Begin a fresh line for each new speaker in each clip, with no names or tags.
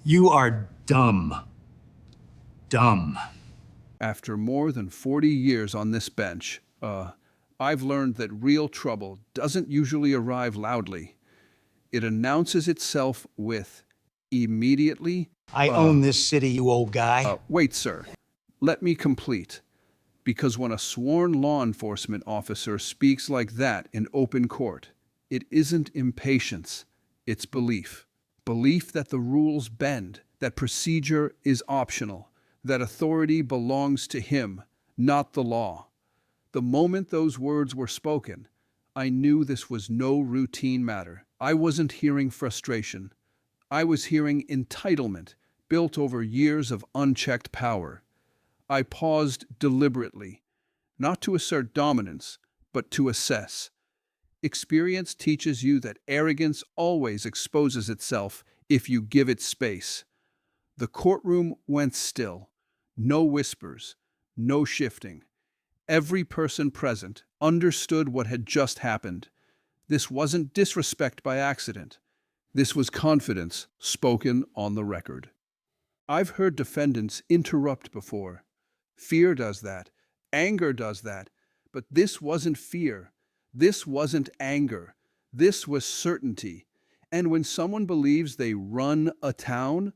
You are dumb. Dumb.
After more than 40 years on this bench, I've learned that real trouble doesn't usually arrive loudly. It announces itself with immediately.
I own this city, you old guy.
Wait, sir. Let me complete. Because when a sworn law enforcement officer speaks like that in open court, it isn't impatience, it's belief. Belief that the rules bend, that procedure is optional, that authority belongs to him, not the law. The moment those words were spoken, I knew this was no routine matter. I wasn't hearing frustration. I was hearing entitlement built over years of unchecked power. I paused deliberately, not to assert dominance, but to assess. Experience teaches you that arrogance always exposes itself if you give it space. The courtroom went still. No whispers, no shifting. Every person present understood what had just happened. This wasn't disrespect by accident. This was confidence spoken on the record. I've heard defendants interrupt before. Fear does that. Anger does that. But this wasn't fear. This wasn't anger. This was certainty. And when someone believes they run a town,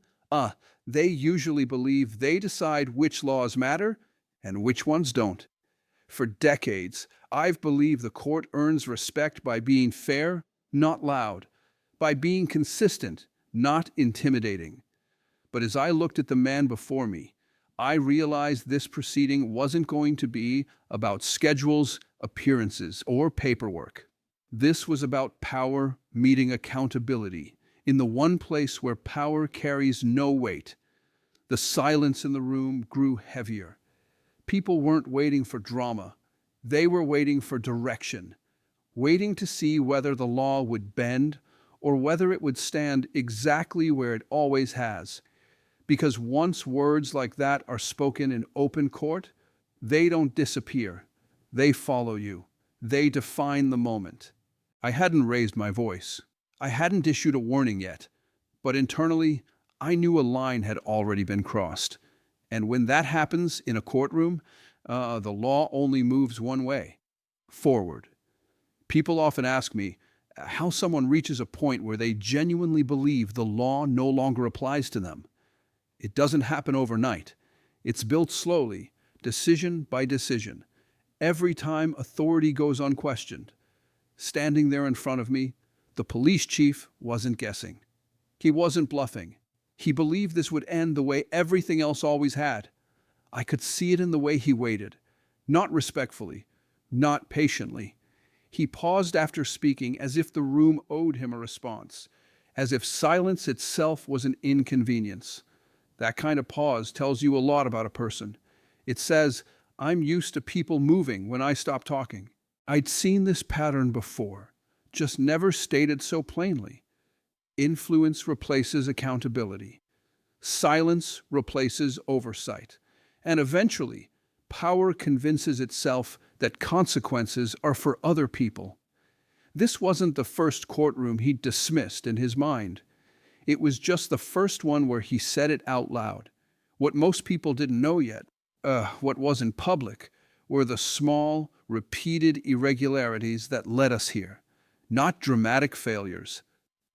they usually believe they decide which laws matter and which ones don't. For decades, I've believed the court earns respect by being fair, not loud, by being consistent, not intimidating. But as I looked at the man before me, I realized this proceeding wasn't going to be about schedules, appearances, or paperwork. This was about power meeting accountability in the one place where power carries no weight. The silence in the room grew heavier. People weren't waiting for drama. They were waiting for direction, waiting to see whether the law would bend or whether it would stand exactly where it always has. Because once words like that are spoken in open court, they don't disappear. They follow you. They define the moment. I hadn't raised my voice. I hadn't issued a warning yet. But internally, I knew a line had already been crossed. And when that happens in a courtroom, the law only moves one way, forward. People often ask me how someone reaches a point where they genuinely believe the law no longer applies to them. It doesn't happen overnight. It's built slowly, decision by decision. Every time authority goes unquestioned. Standing there in front of me, the police chief wasn't guessing. He wasn't bluffing. He believed this would end the way everything else always had. I could see it in the way he waited. Not respectfully, not patiently. He paused after speaking as if the room owed him a response, as if silence itself was an inconvenience. That kind of pause tells you a lot about a person. It says, I'm used to people moving when I stop talking. I'd seen this pattern before, just never stated so plainly. Influence replaces accountability. Silence replaces oversight. And eventually, power convinces itself that consequences are for other people. This wasn't the first courtroom he'd dismissed in his mind. It was just the first one where he said it out loud. What most people didn't know yet, what wasn't public, were the small, repeated irregularities that led us here. Not dramatic failures,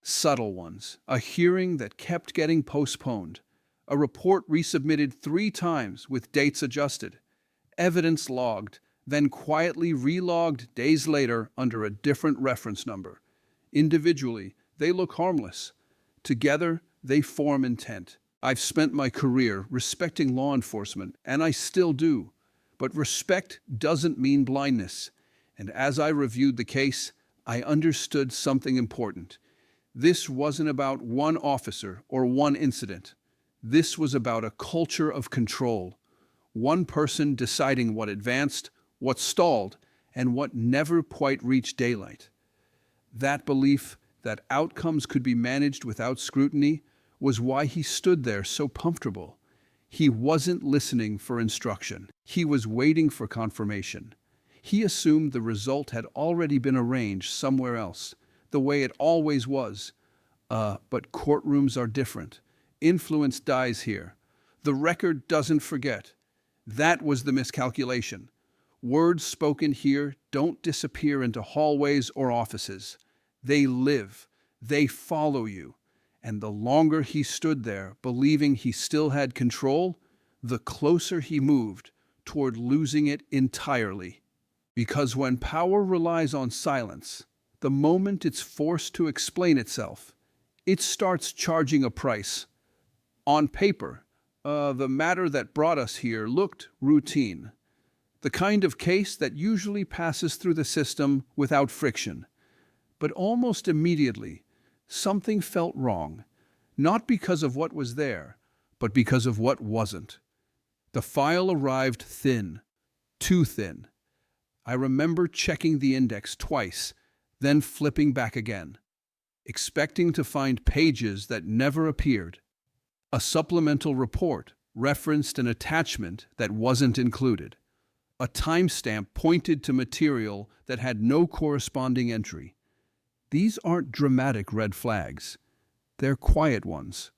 subtle ones. A hearing that kept getting postponed. A report resubmitted 3 times with dates adjusted. Evidence logged, then quietly relogged days later under a different reference number. Individually, they look harmless. Together, they form intent. I've spent my career respecting law enforcement, and I still do. But respect doesn't mean blindness. And as I reviewed the case, I understood something important. This wasn't about one officer or one incident. This was about a culture of control. One person deciding what advanced, what stalled, and what never quite reached daylight. That belief that outcomes could be managed without scrutiny was why he stood there so comfortable. He wasn't listening for instruction. He was waiting for confirmation. He assumed the result had already been arranged somewhere else. the way it always was. But courtrooms are different. Influence dies here. The record doesn't forget. That was the miscalculation. Words spoken here don't disappear into hallways or offices. They live. They follow you. And the longer he stood there, believing he still had control, the closer he moved toward losing it entirely. Because when power relies on silence, the moment it's forced to explain itself, it starts charging a price. On paper, the matter that brought us here looked routine. The kind of case that usually passes through the system without friction. But almost immediately, something felt wrong, not because of what was there, but because of what wasn't. The file arrived thin, too thin. I remember checking the index twice, then flipping back again, expecting to find pages that never appeared. A supplemental report referenced an attachment that wasn't included. A timestamp pointed to material that had no corresponding entry. These aren't dramatic red flags. They're quiet ones.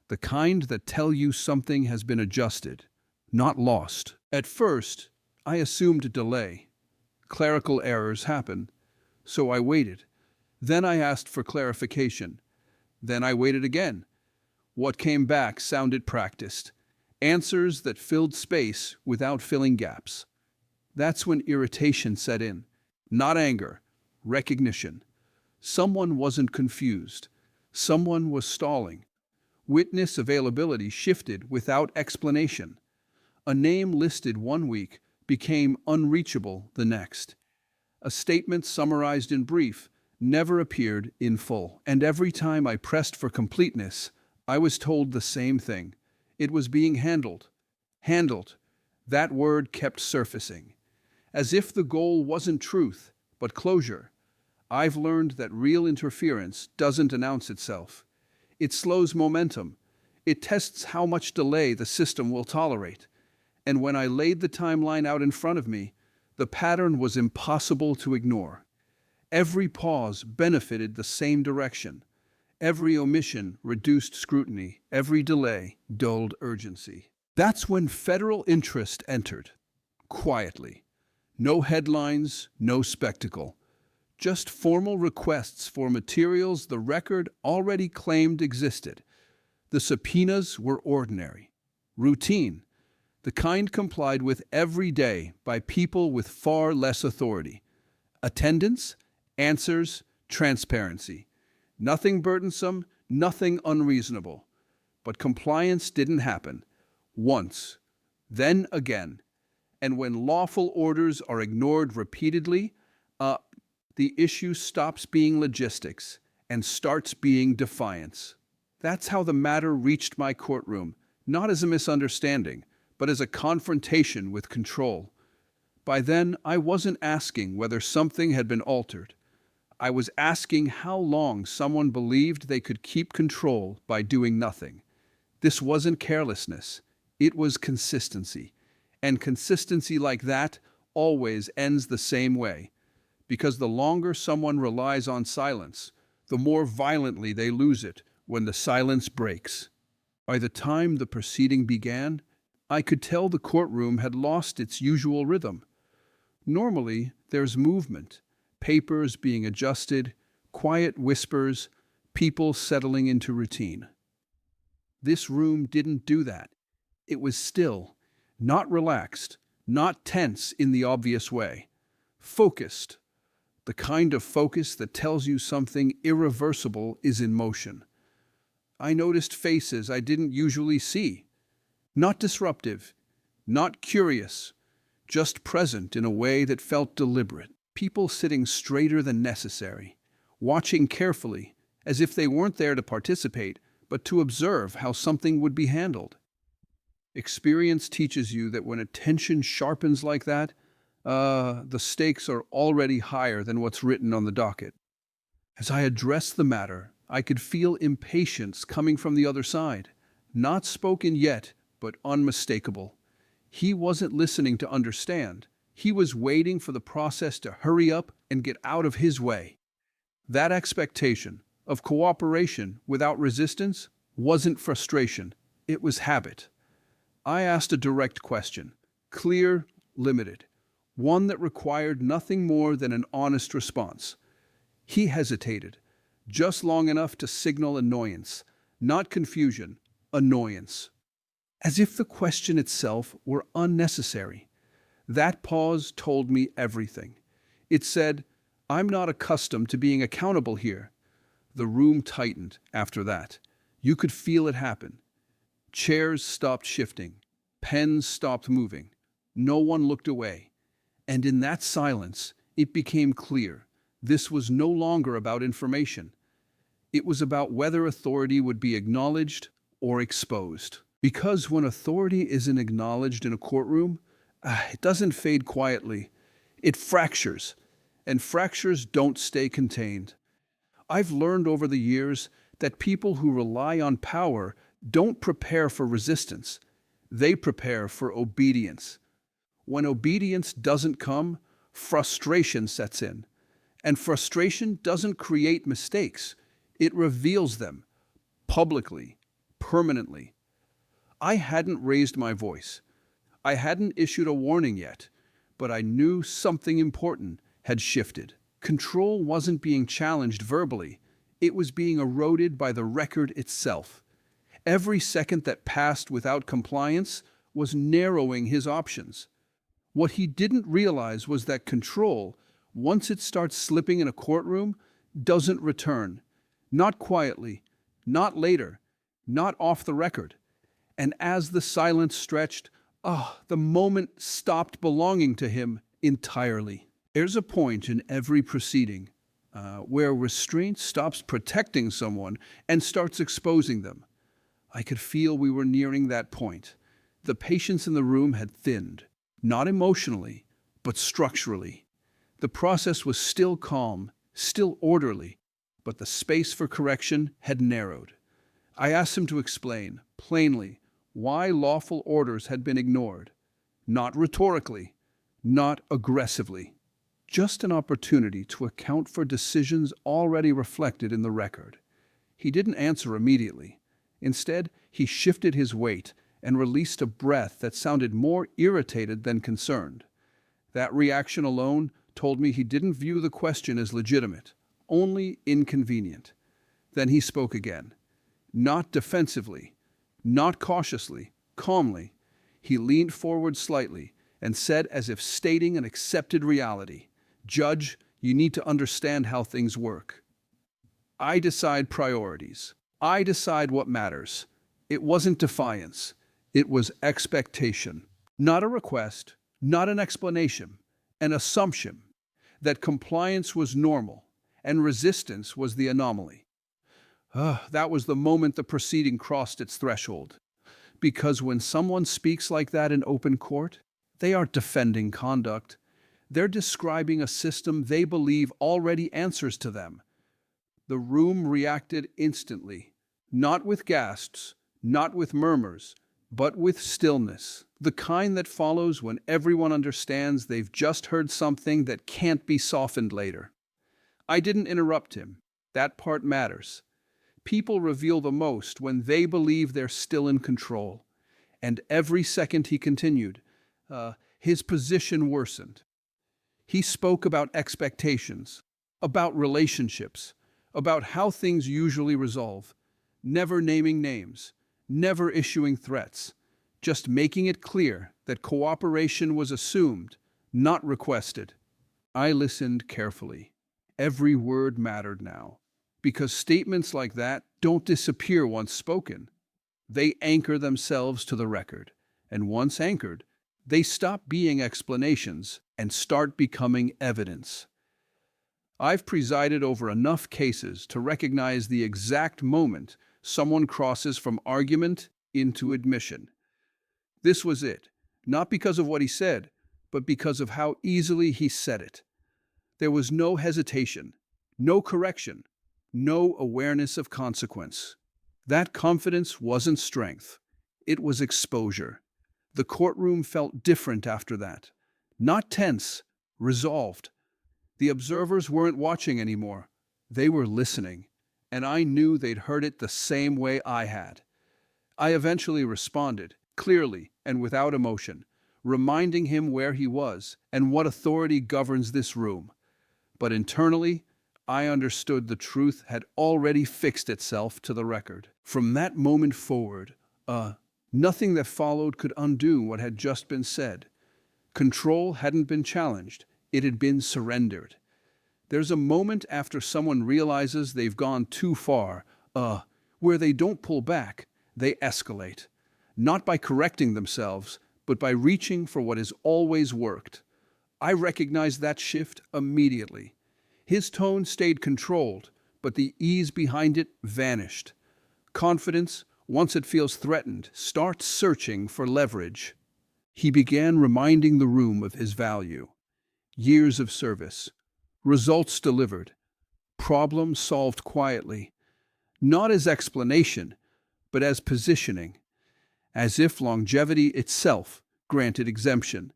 The kind that tell you something has been adjusted, not lost. At first, I assumed a delay. Clerical errors happen, so I waited. Then I asked for clarification. Then I waited again. What came back sounded practiced. Answers that filled space without filling gaps. That's when irritation set in. Not anger, recognition. Someone wasn't confused. Someone was stalling. Witness availability shifted without explanation. A name listed one week became unreachable the next. A statement summarized in brief never appeared in full. And every time I pressed for completeness, I was told the same thing. It was being handled. Handled. That word kept surfacing. As if the goal wasn't truth, but closure. I've learned that real interference doesn't announce itself. It slows momentum. It tests how much delay the system will tolerate. And when I laid the timeline out in front of me, the pattern was impossible to ignore. Every pause benefited the same direction. Every omission reduced scrutiny. Every delay dulled urgency. That's when federal interest entered. Quietly. No headlines, no spectacle. Just formal requests for materials the record already claimed existed. The subpoenas were ordinary, routine, the kind complied with every day by people with far less authority. Attendance, answers, transparency. Nothing burdensome, nothing unreasonable. But compliance didn't happen. Once, then again. And when lawful orders are ignored repeatedly, the issue stops being logistics and starts being defiance. That's how the matter reached my courtroom, not as a misunderstanding, but as a confrontation with control. By then, I wasn't asking whether something had been altered. I was asking how long someone believed they could keep control by doing nothing. This wasn't carelessness. It was consistency. And consistency like that always ends the same way. Because the longer someone relies on silence, the more violently they lose it when the silence breaks. By the time the proceeding began, I could tell the courtroom had lost its usual rhythm. Normally, there's movement, papers being adjusted, quiet whispers, people settling into routine. This room didn't do that. It was still, not relaxed, not tense in the obvious way. Focused. The kind of focus that tells you something irreversible is in motion. I noticed faces I didn't usually see. Not disruptive, not curious, just present in a way that felt deliberate. People sitting straighter than necessary, watching carefully, as if they weren't there to participate, but to observe how something would be handled. Experience teaches you that when attention sharpens like that, the stakes are already higher than what's written on the docket. As I addressed the matter, I could feel impatience coming from the other side. Not spoken yet, but unmistakable. He wasn't listening to understand. He was waiting for the process to hurry up and get out of his way. That expectation of cooperation without resistance wasn't frustration, it was habit. I asked a direct question, clear, limited, one that required nothing more than an honest response. He hesitated, just long enough to signal annoyance, not confusion, annoyance. As if the question itself were unnecessary. That pause told me everything. It said, I'm not accustomed to being accountable here. The room tightened after that. You could feel it happen. Chairs stopped shifting. Pens stopped moving. No one looked away. And in that silence, it became clear. This was no longer about information. It was about whether authority would be acknowledged or exposed. Because when authority isn't acknowledged in a courtroom, it doesn't fade quietly. It fractures, and fractures don't stay contained. I've learned over the years that people who rely on power don't prepare for resistance. They prepare for obedience. When obedience doesn't come, frustration sets in. And frustration doesn't create mistakes. It reveals them, publicly, permanently. I hadn't raised my voice. I hadn't issued a warning yet, but I knew something important had shifted. Control wasn't being challenged verbally. It was being eroded by the record itself. Every second that passed without compliance was narrowing his options. What he didn't realize was that control, once it starts slipping in a courtroom, doesn't return. Not quietly, not later, not off the record. And as the silence stretched, the moment stopped belonging to him entirely. There's a point in every proceeding where restraint stops protecting someone and starts exposing them. I could feel we were nearing that point. The patience in the room had thinned, not emotionally, but structurally. The process was still calm, still orderly, but the space for correction had narrowed. I asked him to explain, plainly, why lawful orders had been ignored. Not rhetorically, not aggressively. Just an opportunity to account for decisions already reflected in the record. He didn't answer immediately. Instead, he shifted his weight and released a breath that sounded more irritated than concerned. That reaction alone told me he didn't view the question as legitimate, only inconvenient. Then he spoke again. Not defensively, not cautiously, calmly. He leaned forward slightly and said as if stating an accepted reality, Judge, you need to understand how things work. I decide priorities. I decide what matters. It wasn't defiance. It was expectation. Not a request, not an explanation, an assumption that compliance was normal and resistance was the anomaly. That was the moment the proceeding crossed its threshold. Because when someone speaks like that in open court, they aren't defending conduct. They're describing a system they believe already answers to them. The room reacted instantly, not with gasps, not with murmurs, but with stillness, the kind that follows when everyone understands they've just heard something that can't be softened later. I didn't interrupt him. That part matters. People reveal the most when they believe they're still in control. And every second he continued, his position worsened. He spoke about expectations, about relationships, about how things usually resolve, never naming names, never issuing threats, just making it clear that cooperation was assumed, not requested. I listened carefully. Every word mattered now, because statements like that don't disappear once spoken. They anchor themselves to the record, and once anchored, they stop being explanations and start becoming evidence. I've presided over enough cases to recognize the exact moment someone crosses from argument into admission. This was it, not because of what he said, but because of how easily he said it. There was no hesitation, no correction, no awareness of consequence. That confidence wasn't strength. It was exposure. The courtroom felt different after that. Not tense, resolved. The observers weren't watching anymore. They were listening, and I knew they'd heard it the same way I had. I eventually responded, clearly and without emotion, reminding him where he was and what authority governs this room. But internally, I understood the truth had already fixed itself to the record. From that moment forward, nothing that followed could undo what had just been said. Control hadn't been challenged, it had been surrendered. There's a moment after someone realizes they've gone too far, where they don't pull back, they escalate. Not by correcting themselves, but by reaching for what has always worked. I recognized that shift immediately. His tone stayed controlled, but the ease behind it vanished. Confidence, once it feels threatened, starts searching for leverage. He began reminding the room of his value. Years of service, results delivered, problems solved quietly, not as explanation, but as positioning, as if longevity itself granted exemption,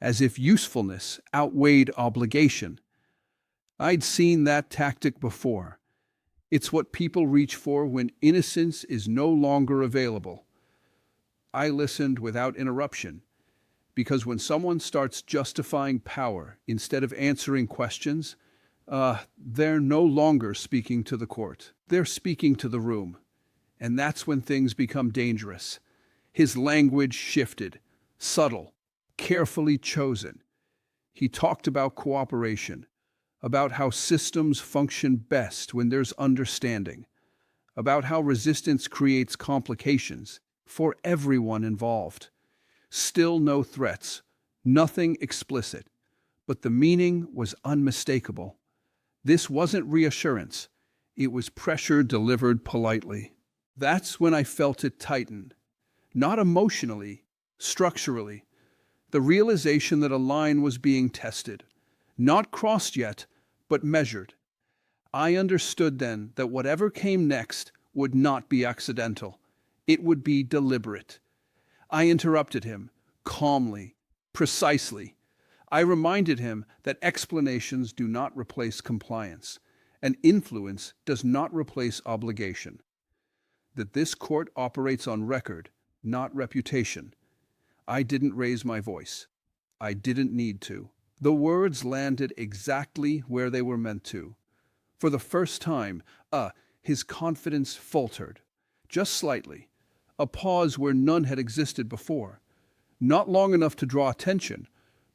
as if usefulness outweighed obligation. I'd seen that tactic before. It's what people reach for when innocence is no longer available. I listened without interruption, because when someone starts justifying power instead of answering questions, they're no longer speaking to the court. They're speaking to the room. And that's when things become dangerous. His language shifted, subtle, carefully chosen. He talked about cooperation, about how systems function best when there's understanding, about how resistance creates complications for everyone involved. Still no threats, nothing explicit, but the meaning was unmistakable. This wasn't reassurance, it was pressure delivered politely. That's when I felt it tighten, not emotionally, structurally. The realization that a line was being tested, not crossed yet, but measured. I understood then that whatever came next would not be accidental. It would be deliberate. I interrupted him, calmly, precisely. I reminded him that explanations do not replace compliance, and influence does not replace obligation. That this court operates on record, not reputation. I didn't raise my voice. I didn't need to. The words landed exactly where they were meant to. For the first time, his confidence faltered, just slightly, a pause where none had existed before. Not long enough to draw attention,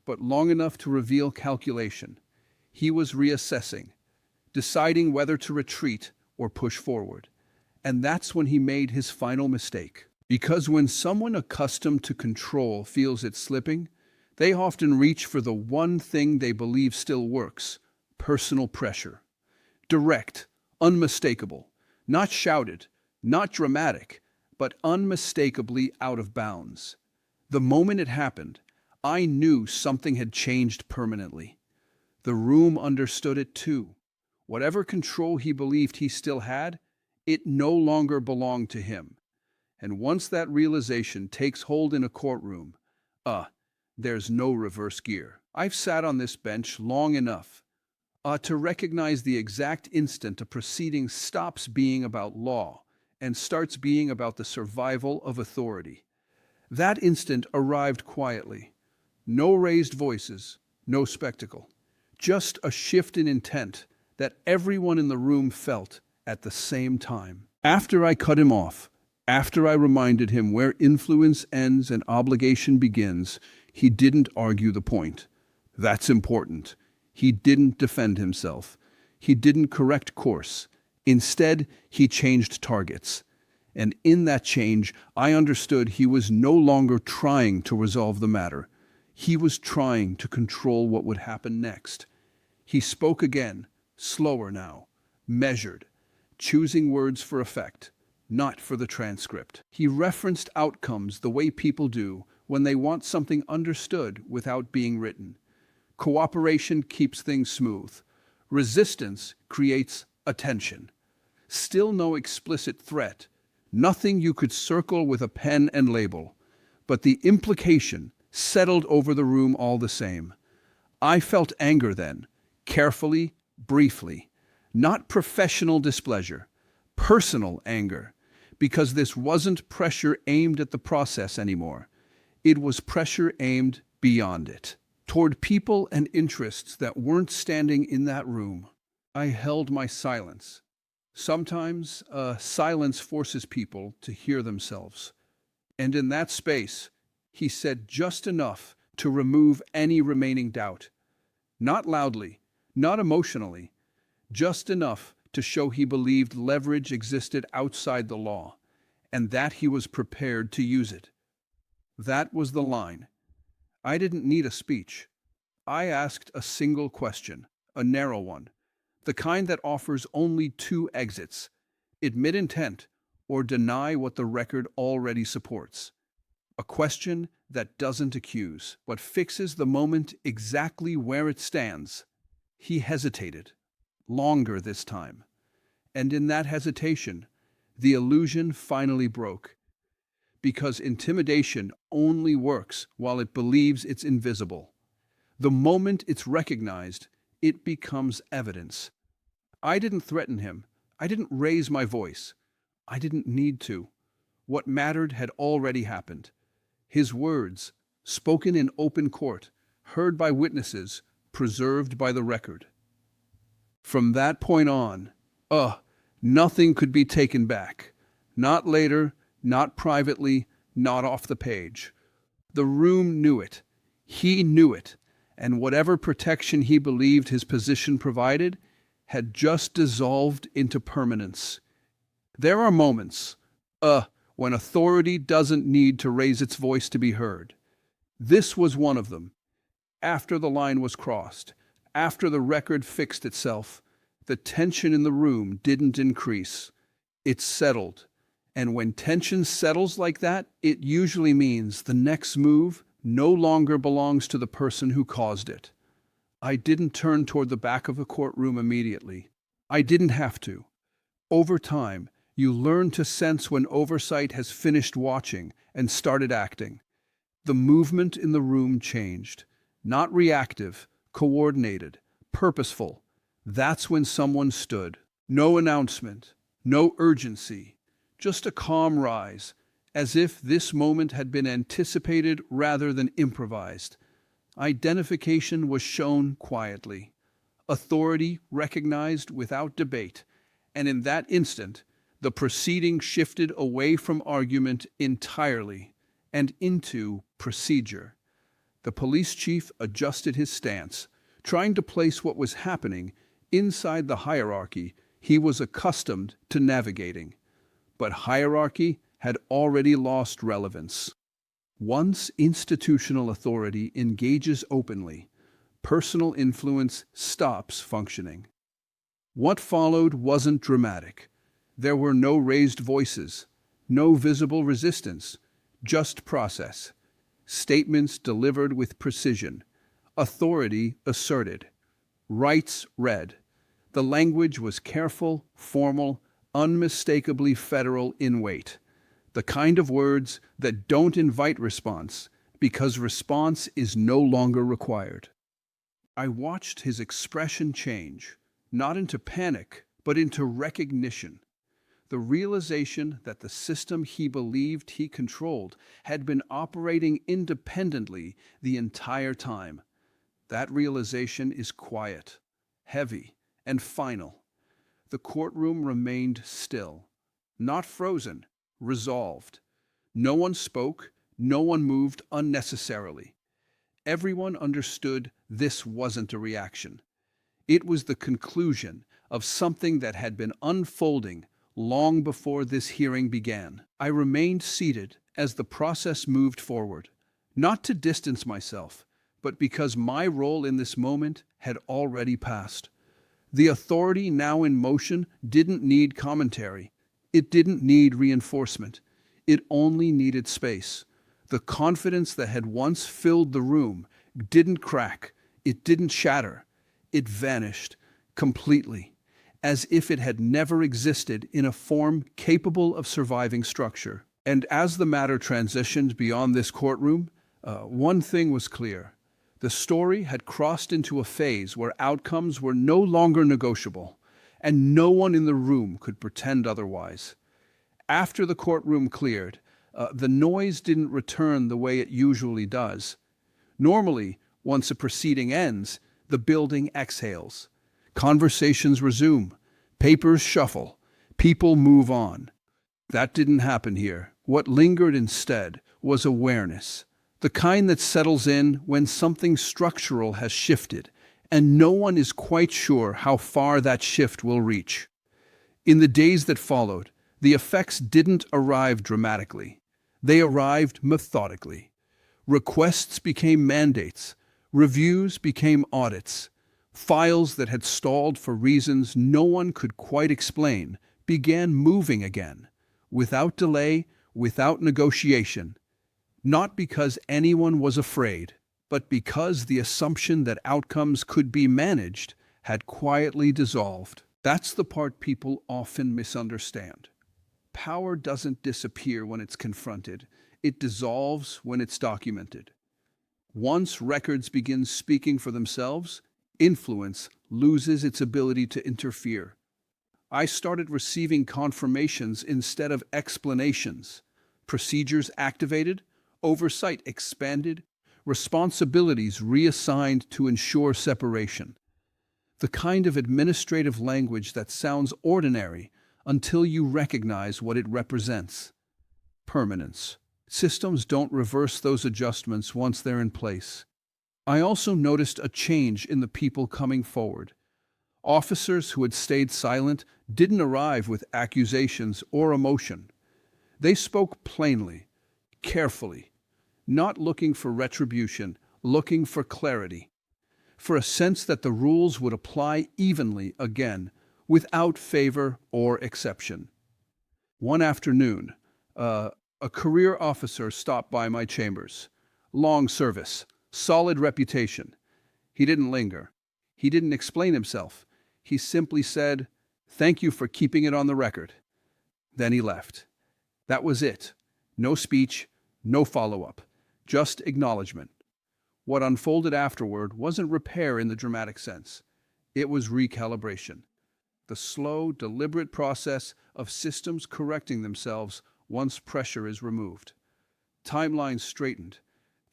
but long enough to reveal calculation. He was reassessing, deciding whether to retreat or push forward. And that's when he made his final mistake. Because when someone accustomed to control feels it slipping, they often reach for the one thing they believe still works: personal pressure. Direct, unmistakable, not shouted, not dramatic, but unmistakably out of bounds. The moment it happened, I knew something had changed permanently. The room understood it too. Whatever control he believed he still had, it no longer belonged to him. And once that realization takes hold in a courtroom, there's no reverse gear. I've sat on this bench long enough to recognize the exact instant a proceeding stops being about law and starts being about the survival of authority. That instant arrived quietly. No raised voices, no spectacle. Just a shift in intent that everyone in the room felt at the same time. After I cut him off, after I reminded him where influence ends and obligation begins, he didn't argue the point. That's important. He didn't defend himself. He didn't correct course. Instead, he changed targets. And in that change, I understood he was no longer trying to resolve the matter. He was trying to control what would happen next. He spoke again, slower now, measured, choosing words for effect, not for the transcript. He referenced outcomes the way people do when they want something understood without being written. Cooperation keeps things smooth. Resistance creates attention. Still no explicit threat, nothing you could circle with a pen and label, but the implication settled over the room all the same. I felt anger then, carefully, briefly, Not professional displeasure, personal anger, because this wasn't pressure aimed at the process anymore. It was pressure aimed beyond it, toward people and interests that weren't standing in that room. I held my silence. Sometimes silence forces people to hear themselves. And in that space, he said just enough to remove any remaining doubt. Not loudly, not emotionally, just enough to show he believed leverage existed outside the law, and that he was prepared to use it. That was the line. I didn't need a speech. I asked a single question, a narrow one, the kind that offers only two exits: admit intent or deny what the record already supports. A question that doesn't accuse, but fixes the moment exactly where it stands. He hesitated, longer this time. And in that hesitation, the illusion finally broke. Because intimidation only works while it believes it's invisible. The moment it's recognized, it becomes evidence. I didn't threaten him. I didn't raise my voice. I didn't need to. What mattered had already happened. His words, spoken in open court, heard by witnesses, preserved by the record. From that point on, nothing could be taken back. Not later, not privately, not off the page. The room knew it. He knew it. And whatever protection he believed his position provided had just dissolved into permanence. There are moments, when authority doesn't need to raise its voice to be heard. This was one of them. After the line was crossed, after the record fixed itself, the tension in the room didn't increase. It settled. And when tension settles like that, it usually means the next move no longer belongs to the person who caused it. I didn't turn toward the back of the courtroom immediately. I didn't have to. Over time, you learn to sense when oversight has finished watching and started acting. The movement in the room changed. Not reactive, coordinated, purposeful. That's when someone stood. No announcement, no urgency, just a calm rise, as if this moment had been anticipated rather than improvised. Identification was shown quietly. Authority recognized without debate. And in that instant, the proceeding shifted away from argument entirely and into procedure. The police chief adjusted his stance, trying to place what was happening inside the hierarchy he was accustomed to navigating. But hierarchy had already lost relevance. Once institutional authority engages openly, personal influence stops functioning. What followed wasn't dramatic. There were no raised voices, no visible resistance, just process. Statements delivered with precision, authority asserted, rights read. The language was careful, formal, unmistakably federal in weight. The kind of words that don't invite response because response is no longer required. I watched his expression change, not into panic, but into recognition. The realization that the system he believed he controlled had been operating independently the entire time. That realization is quiet, heavy, and final. The courtroom remained still, not frozen, resolved. No one spoke, no one moved unnecessarily. Everyone understood this wasn't a reaction. It was the conclusion of something that had been unfolding long before this hearing began. I remained seated as the process moved forward, not to distance myself, but because my role in this moment had already passed. The authority now in motion didn't need commentary. It didn't need reinforcement. It only needed space. The confidence that had once filled the room didn't crack. It didn't shatter. It vanished completely, as if it had never existed in a form capable of surviving structure. And as the matter transitioned beyond this courtroom, one thing was clear. The story had crossed into a phase where outcomes were no longer negotiable, and no one in the room could pretend otherwise. After the courtroom cleared, the noise didn't return the way it usually does. Normally, once a proceeding ends, the building exhales. Conversations resume, papers shuffle, people move on. That didn't happen here. What lingered instead was awareness, the kind that settles in when something structural has shifted, and no one is quite sure how far that shift will reach. In the days that followed, the effects didn't arrive dramatically. They arrived methodically. Requests became mandates. Reviews became audits. Files that had stalled for reasons no one could quite explain began moving again, without delay, without negotiation. Not because anyone was afraid, but because the assumption that outcomes could be managed had quietly dissolved. That's the part people often misunderstand. Power doesn't disappear when it's confronted. It dissolves when it's documented. Once records begin speaking for themselves, influence loses its ability to interfere. I started receiving confirmations instead of explanations. Procedures activated, oversight expanded, responsibilities reassigned to ensure separation. The kind of administrative language that sounds ordinary until you recognize what it represents. Permanence. Systems don't reverse those adjustments once they're in place. I also noticed a change in the people coming forward. Officers who had stayed silent didn't arrive with accusations or emotion. They spoke plainly, carefully, not looking for retribution, looking for clarity, for a sense that the rules would apply evenly again, without favor or exception. One afternoon, a career officer stopped by my chambers. Long service, solid reputation. He didn't linger. He didn't explain himself. He simply said, "Thank you for keeping it on the record." Then he left. That was it. No speech, no follow-up, just acknowledgement. What unfolded afterward wasn't repair in the dramatic sense. It was recalibration. The slow, deliberate process of systems correcting themselves once pressure is removed. Timelines straightened.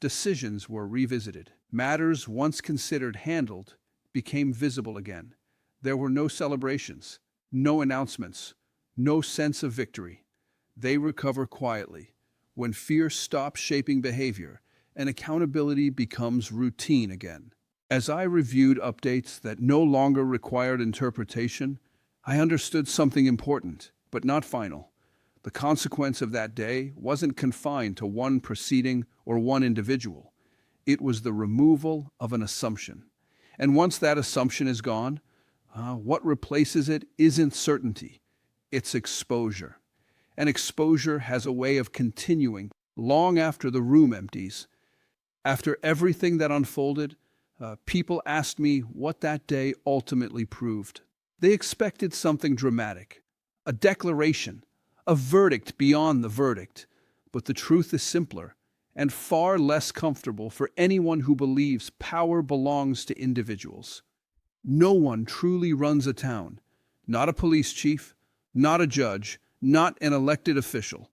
Decisions were revisited. Matters once considered handled became visible again. There were no celebrations, no announcements, no sense of victory. They recover quietly, when fear stops shaping behavior and accountability becomes routine again. As I reviewed updates that no longer required interpretation, I understood something important, but not final. The consequence of that day wasn't confined to one proceeding or one individual. It was the removal of an assumption. And once that assumption is gone, what replaces it isn't certainty, it's exposure. And exposure has a way of continuing long after the room empties. After everything that unfolded, people asked me what that day ultimately proved. They expected something dramatic, a declaration, a verdict beyond the verdict. But the truth is simpler and far less comfortable for anyone who believes power belongs to individuals. No one truly runs a town, not a police chief, not a judge, not an elected official.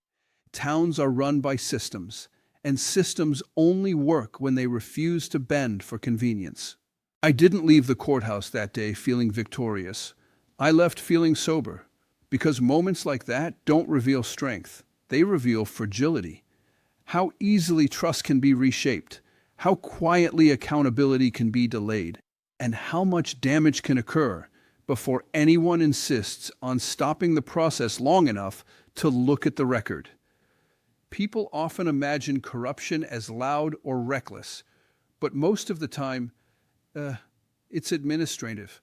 Towns are run by systems, and systems only work when they refuse to bend for convenience. I didn't leave the courthouse that day feeling victorious. I left feeling sober, because moments like that don't reveal strength. They reveal fragility. How easily trust can be reshaped, how quietly accountability can be delayed, and how much damage can occur before anyone insists on stopping the process long enough to look at the record. People often imagine corruption as loud or reckless, but most of the time, it's administrative.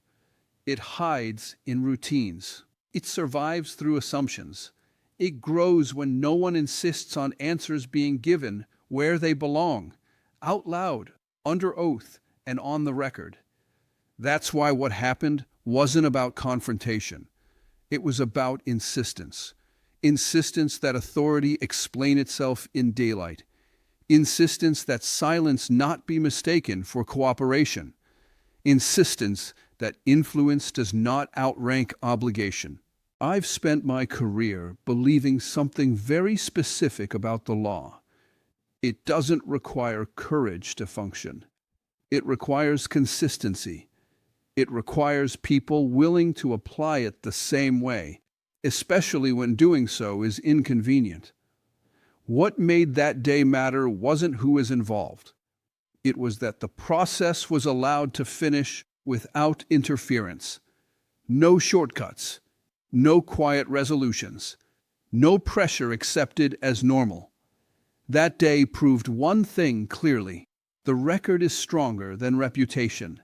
It hides in routines. It survives through assumptions. It grows when no one insists on answers being given where they belong, out loud, under oath, and on the record. That's why what happened wasn't about confrontation. It was about insistence. Insistence that authority explain itself in daylight. Insistence that silence not be mistaken for cooperation. Insistence that influence does not outrank obligation. I've spent my career believing something very specific about the law. It doesn't require courage to function. It requires consistency. It requires people willing to apply it the same way, especially when doing so is inconvenient. What made that day matter wasn't who is involved. It was that the process was allowed to finish without interference. No shortcuts, no quiet resolutions, no pressure accepted as normal. That day proved one thing clearly: the record is stronger than reputation.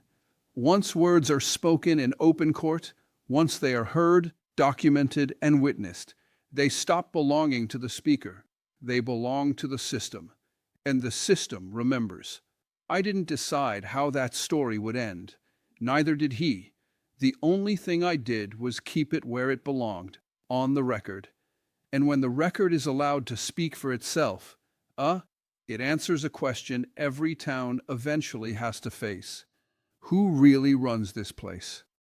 Once words are spoken in open court, once they are heard, documented, and witnessed, they stop belonging to the speaker. They belong to the system. And the system remembers. I didn't decide how that story would end. Neither did he. The only thing I did was keep it where it belonged, on the record. And when the record is allowed to speak for itself, it answers a question every town eventually has to face. Who really runs this place?